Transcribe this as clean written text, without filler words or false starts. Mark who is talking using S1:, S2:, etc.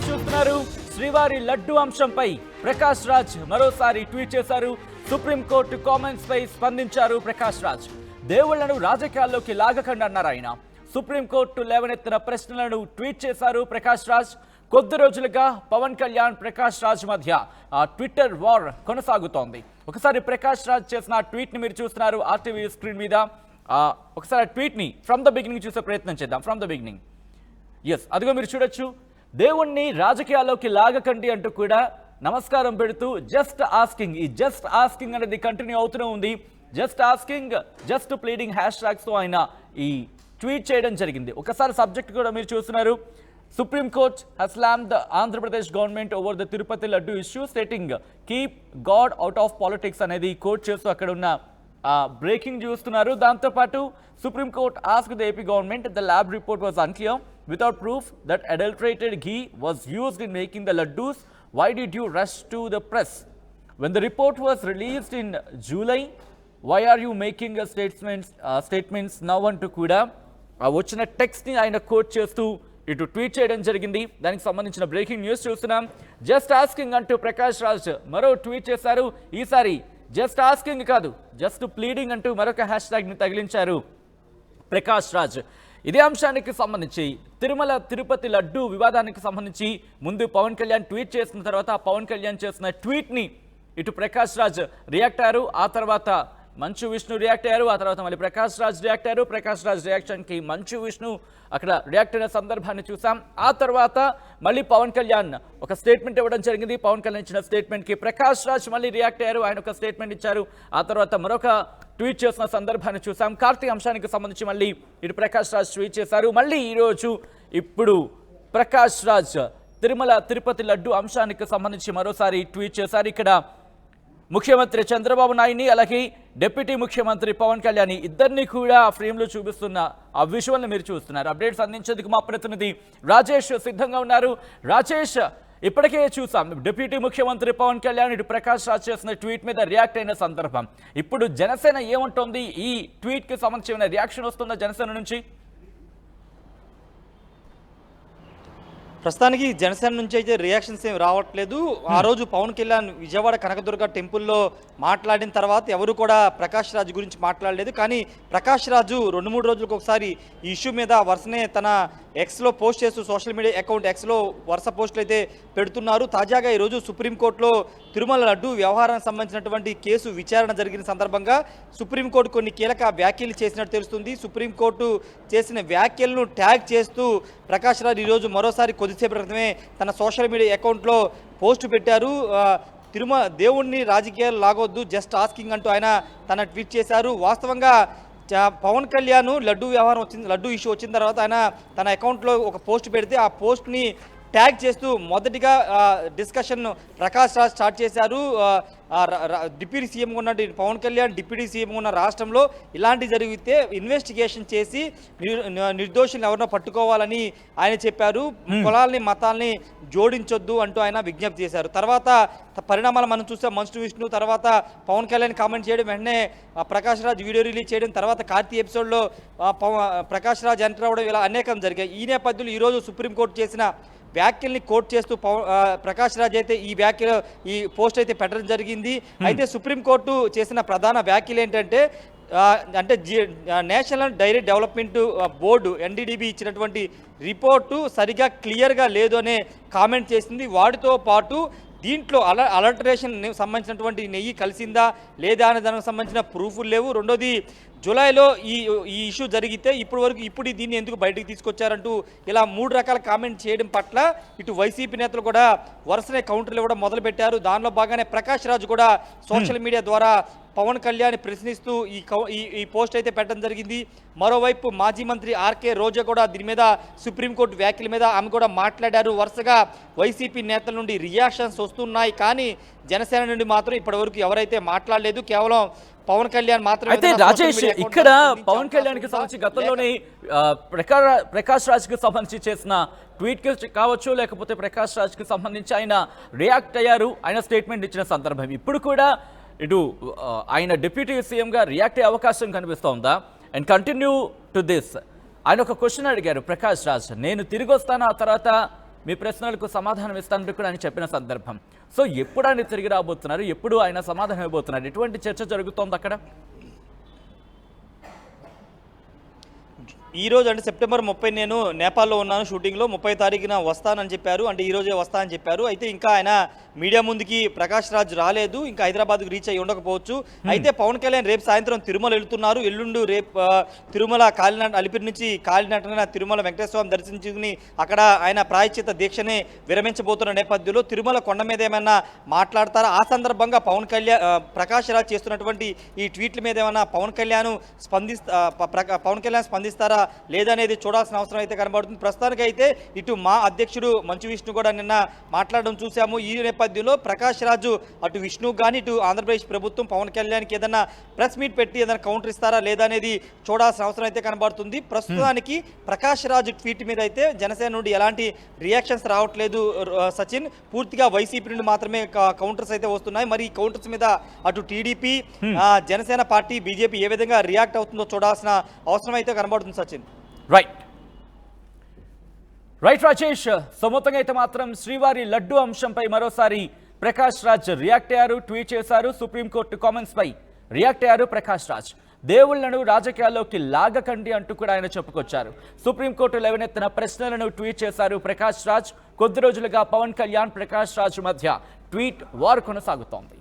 S1: చూస్తున్నారు శ్రీవారి లడ్డు అంశంపై ప్రకాష్ రాజ్ మరోసారి ట్వీట్ చేశారు. సుప్రీంకోర్టు కామెంట్స్ పై స్పందించారు ప్రకాష్ రాజ్. దేవుళ్లను రాజకీయాల్లోకి లాగకండి అన్నారు ఆయన. సుప్రీంకోర్టు లేవనెత్తిన ప్రశ్నలను ట్వీట్ చేశారు ప్రకాష్ రాజ్. కొద్ది రోజులుగా పవన్ కళ్యాణ్ ప్రకాష్ రాజ్ మధ్య ట్విట్టర్ వార్ కొనసాగుతోంది. ఒకసారి ప్రకాష్ రాజ్ చేసిన ట్వీట్ ని మీరు చూస్తున్నారు ఆర్టీవీ స్క్రీన్ మీద. ఒకసారి ట్వీట్ ని ఫ్రమ్ ద బిగినింగ్ చూసే ప్రయత్నం చేద్దాం. From the beginning. ఎస్, అదిగో మీరు చూడొచ్చు. దేవుణ్ణి రాజకీయాల్లోకి లాగకండి అంటూ కూడా నమస్కారం పెడుతూ జస్ట్ ఆస్కింగ్, ఈ జస్ట్ ఆస్కింగ్ అనేది కంటిన్యూ అవుతూనే ఉంది. Just asking, just pleading hash tags తో ఆయన ఈ ట్వీట్ చేయడం జరిగింది. ఒకసారి సబ్జెక్ట్ కూడా మీరు చూస్తున్నారు. Supreme Court has slammed the Andhra Pradesh government over the Tirupati Laddu issue, stating keep God out of politics అనేది కోట్ చేస్తూ అక్కడ ఉన్న బ్రేకింగ్ చూస్తున్నారు. దాంతో పాటు Supreme Court asked the AP government the lab report was unclear without proof that adulterated ghee was used in making the laddus. Why did you rush to the press when the report was released in July? Why are you making a statements now అంటూ కూడా వచ్చిన text ని ఆయన coat చేస్తూ ఇటు tweet చేయడం జరిగింది. దానికి సంబంధించిన బ్రేకింగ్ న్యూస్ చూస్తున్నాం. జస్ట్ ఆస్కింగ్ అంటూ ప్రకాష్ రాజ్ మరో ట్వీట్ చేశారు. ఈసారి జస్ట్ ఆస్కింగ్ కాదు, జస్ట్ ప్లీడింగ్ అంటూ మరొక హ్యాష్ ట్యాగ్ ని తగిలించారు ప్రకాష్ రాజ్. ఇదే అంశానికి సంబంధించి తిరుమల తిరుపతి లడ్డు వివాదానికి సంబంధించి ముందు పవన్ కళ్యాణ్ ట్వీట్ చేసిన తర్వాత పవన్ కళ్యాణ్ చేసిన ట్వీట్ ని ఇటు ప్రకాష్ రాజ్ రియాక్ట్ అయ్యారు. ఆ తర్వాత మంచు విష్ణు రియాక్ట్ అయ్యారు. ఆ తర్వాత మళ్ళీ ప్రకాష్ రాజ్ రియాక్ట్ అయ్యారు. ప్రకాష్ రాజ్ రియాక్షన్కి మంచు విష్ణు అక్కడ రియాక్ట్ అయిన సందర్భాన్ని చూసాం. ఆ తర్వాత మళ్ళీ పవన్ కళ్యాణ్ ఒక స్టేట్మెంట్ ఇవ్వడం జరిగింది. పవన్ కళ్యాణ్ ఇచ్చిన స్టేట్మెంట్కి ప్రకాష్ రాజ్ మళ్ళీ రియాక్ట్ అయ్యారు. ఆయన ఒక స్టేట్మెంట్ ఇచ్చారు. ఆ తర్వాత మరొక ట్వీట్ చేసిన సందర్భాన్ని చూసాం. కార్తీక్ అంశానికి సంబంధించి మళ్ళీ ఇటు ప్రకాష్ రాజ్ ట్వీట్ చేశారు. మళ్ళీ ఈరోజు ఇప్పుడు ప్రకాష్ రాజ్ తిరుమల తిరుపతి లడ్డు అంశానికి సంబంధించి మరోసారి ట్వీట్ చేశారు. ఇక్కడ ముఖ్యమంత్రి చంద్రబాబు నాయుడిని అలాగే డిప్యూటీ ముఖ్యమంత్రి పవన్ కళ్యాణ్ ఇద్దరిని కూడా ఆ ఫ్రేమ్లో చూపిస్తున్న ఆ విజువల్ని మీరు చూస్తున్నారు. అప్డేట్స్ అందించేందుకు మా ప్రతినిధి రాజేష్ సిద్ధంగా ఉన్నారు. రాజేష్, ఇప్పటికే చూసాం డిప్యూటీ ముఖ్యమంత్రి పవన్ కళ్యాణ్ ఇటు ప్రకాష్ రాజ్ చేసిన ట్వీట్ మీద రియాక్ట్ అయిన సందర్భం. ఇప్పుడు జనసేన ఏముంటుంది? ఈ ట్వీట్కి సంబంధించిన రియాక్షన్ వస్తుందా జనసేన నుంచి?
S2: ప్రస్తుతానికి జనసేన నుంచి అయితే రియాక్షన్స్ ఏమి రావట్లేదు. ఆ రోజు పవన్ కళ్యాణ్ విజయవాడ కనకదుర్గ టెంపుల్లో మాట్లాడిన తర్వాత ఎవరు కూడా ప్రకాష్ రాజ్ గురించి మాట్లాడలేదు. కానీ ప్రకాష్ రాజు 2-3 రోజులకు ఒకసారి ఈ ఇష్యూ మీద వరుసనే తన ఎక్స్లో పోస్ట్ చేస్తూ సోషల్ మీడియా అకౌంట్ ఎక్స్లో వరుస పోస్టులు అయితే పెడుతున్నారు. తాజాగా ఈరోజు సుప్రీంకోర్టులో తిరుమల లడ్డు వ్యవహారానికి సంబంధించినటువంటి కేసు విచారణ జరిగిన సందర్భంగా సుప్రీంకోర్టు కొన్ని కీలక వ్యాఖ్యలు చేసినట్టు తెలుస్తుంది. సుప్రీంకోర్టు చేసిన వ్యాఖ్యలను ట్యాగ్ చేస్తూ ప్రకాష్ రాజ్ ఈరోజు మరోసారి కొద్దిసేపు క్రితమే తన సోషల్ మీడియా అకౌంట్లో పోస్టు పెట్టారు. దేవుణ్ణి రాజకీయాలు లాగొద్దు, జస్ట్ ఆస్కింగ్ అంటూ ఆయన తన ట్వీట్ చేశారు. వాస్తవంగా పవన్ కళ్యాణ్ లడ్డు ఇష్యూ వచ్చిన తర్వాత ఆయన తన అకౌంట్లో ఒక పోస్ట్ పెడితే ఆ పోస్ట్ని ట్యాగ్ చేస్తూ మొదటిగా డిస్కషన్ ప్రకాష్ రాజ్ స్టార్ట్ చేశారు. డిప్యూటీ సీఎం ఉన్న పవన్ కళ్యాణ్ డిప్యూటీ సీఎం ఉన్న రాష్ట్రంలో ఇలాంటి జరిగితే ఇన్వెస్టిగేషన్ చేసి నిర్దోషులను ఎవరినో పట్టుకోవాలని ఆయన చెప్పారు. కులాల్ని మతాల్ని జోడించొద్దు అంటూ ఆయన విజ్ఞప్తి చేశారు. తర్వాత పరిణామాలు మనం చూసాం. మంచు విష్ణు తర్వాత పవన్ కళ్యాణ్ కామెంట్ చేయడం, వెంటనే ప్రకాష్ రాజ్ వీడియో రిలీజ్ చేయడం, తర్వాత కార్తీ ఎపిసోడ్లో ప్రకాష్ రాజ్ ఎంటర్ అవ్వడం, ఇలా అనేకం జరిగాయి. ఈ నేపథ్యంలో ఈరోజు సుప్రీంకోర్టు చేసిన వ్యాఖ్యల్ని కోట్ చేస్తూ ప్రకాష్ రాజ్ అయితే ఈ పోస్ట్ అయితే పెట్టడం జరిగింది. అయితే సుప్రీంకోర్టు చేసిన ప్రధాన వ్యాఖ్యలు ఏంటంటే national dairy development board NDDB ఇచ్చినటువంటి రిపోర్టు సరిగా క్లియర్గా లేదు అనే కామెంట్ చేసింది. వాటితో పాటు దీంట్లో అలర్టరేషన్ సంబంధించినటువంటి నెయ్యి కలిసిందా లేదా అనే దానికి సంబంధించిన ప్రూఫ్లు లేవు. రెండోది జూలైలో ఈ ఇష్యూ జరిగితే ఇప్పుడు దీన్ని ఎందుకు బయటకు తీసుకొచ్చారంటూ ఇలా 3 రకాల కామెంట్ చేయడం పట్ల ఇటు వైసీపీ నేతలు కూడా వరుసనే కౌంటర్లు ఇవ్వడం మొదలుపెట్టారు. దానిలో భాగంగానే ప్రకాష్ రాజ్ కూడా సోషల్ మీడియా ద్వారా పవన్ కళ్యాణ్ ప్రశ్నిస్తూ ఈ పోస్ట్ అయితే పెట్టడం జరిగింది. మరోవైపు మాజీ మంత్రి ఆర్కే రోజా కూడా దీని మీద సుప్రీంకోర్టు వ్యాఖ్యల మీద ఆమె కూడా మాట్లాడారు. వరుసగా వైసీపీ నేతల నుండి రియాక్షన్స్ వస్తున్నాయి. కానీ జనసేన నుండి మాత్రం ఇప్పటివరకు ఎవరైతే మాట్లాడలేదు. కేవలం పవన్ కళ్యాణ్ మాత్రమే.
S1: అయితే రాజేష్, ఇక్కడ పవన్ కళ్యాణ్ కి సంబంధించి గతంలోనే ప్రకాష్ రాజ్ కి సంబంధించి చేసిన ట్వీట్ కి కావచ్చు, లేకపోతే ప్రకాష్ రాజ్ కి సంబంధించి ఆయన రియాక్ట్ అయ్యారు, ఆయన స్టేట్మెంట్ ఇచ్చిన సందర్భం. ఇప్పుడు కూడా ఇటు ఆయన డిప్యూటీ సీఎంగా రియాక్ట్ అయ్యే అవకాశం కనిపిస్తోందా? అండ్ కంటిన్యూ టు దిస్, ఆయన ఒక క్వశ్చన్ అడిగారు ప్రకాష్ రాజ్, నేను తిరిగి వస్తాను, ఆ తర్వాత మీ ప్రశ్నలకు సమాధానం ఇస్తానంటూ కూడా ఆయన చెప్పిన సందర్భం. సో ఎప్పుడు ఆయన తిరిగి రాబోతున్నారు, ఎప్పుడు ఆయన సమాధానం ఇవ్వబోతున్నారు, ఎటువంటి చర్చ జరుగుతోంది అక్కడ?
S2: ఈ రోజు అంటే సెప్టెంబర్ 30 నేను నేపాల్లో ఉన్నాను షూటింగ్లో. 30 తారీఖున వస్తానని చెప్పారు, అంటే ఈ రోజే వస్తానని చెప్పారు. అయితే ఇంకా ఆయన మీడియా ముందుకి ప్రకాష్ రాజ్ రాలేదు, ఇంకా హైదరాబాద్కు రీచ్ అయ్యి ఉండకపోవచ్చు. అయితే పవన్ కళ్యాణ్ రేపు సాయంత్రం తిరుమల వెళ్తున్నారు. ఎల్లుండు రేపు తిరుమల అలిపిరి నుంచి కాలినటన తిరుమల వెంకటేశ్వర స్వామి దర్శించుకుని అక్కడ ఆయన ప్రాయశ్చిత్త దీక్షని విరమించబోతున్న నేపథ్యంలో తిరుమల కొండ మీద ఏమైనా మాట్లాడతారా? ఆ సందర్భంగా ప్రకాష్ రాజ్ చేస్తున్నటువంటి ఈ ట్వీట్ల మీద ఏమైనా పవన్ కళ్యాణ్ స్పందిస్తారా లేదనేది చూడాల్సిన అవసరం అయితే కనబడుతుంది. ప్రస్తుతానికైతే ఇటు మా అధ్యక్షుడు మంచు విష్ణు కూడా నిన్న మాట్లాడడం చూసాము. ఈ నేపథ్యంలో ప్రకాష్ రాజు అటు విష్ణు కానీ ఇటు ఆంధ్రప్రదేశ్ ప్రభుత్వం పవన్ కళ్యాణ్కి ఏదైనా ప్రెస్ మీట్ పెట్టి ఏదైనా కౌంటర్ ఇస్తారా లేదా అనేది చూడాల్సిన అవసరం అయితే కనబడుతుంది. ప్రస్తుతానికి ప్రకాష్ రాజు ట్వీట్ మీద అయితే జనసేన నుండి ఎలాంటి రియాక్షన్స్ రావట్లేదు సచిన్. పూర్తిగా వైసీపీ నుండి మాత్రమే కౌంటర్స్ అయితే వస్తున్నాయి. మరి ఈ కౌంటర్స్ మీద అటు టీడీపీ, జనసేన పార్టీ, బీజేపీ ఏ విధంగా రియాక్ట్ అవుతుందో చూడాల్సిన అవసరం అయితే కనబడుతుంది సచిన్.
S1: రైట్ రాజేష్. సో మొత్తంగా అయితే మాత్రం శ్రీవారి లడ్డు అంశంపై మరోసారి ప్రకాష్ రాజ్ రియాక్ట్ అయ్యారు, ట్వీట్ చేశారు. సుప్రీంకోర్టు కామెంట్స్ పై రియాక్ట్ అయ్యారు ప్రకాష్ రాజ్. దేవుళ్లను రాజకీయాల్లోకి లాగకండి అంటూ కూడా ఆయన చెప్పుకొచ్చారు. సుప్రీంకోర్టు లేవనెత్తిన ప్రశ్నలను ట్వీట్ చేశారు ప్రకాష్ రాజ్. కొద్ది రోజులుగా పవన్ కళ్యాణ్, ప్రకాష్ రాజ్ మధ్య ట్వీట్ వార్ కొనసాగుతోంది.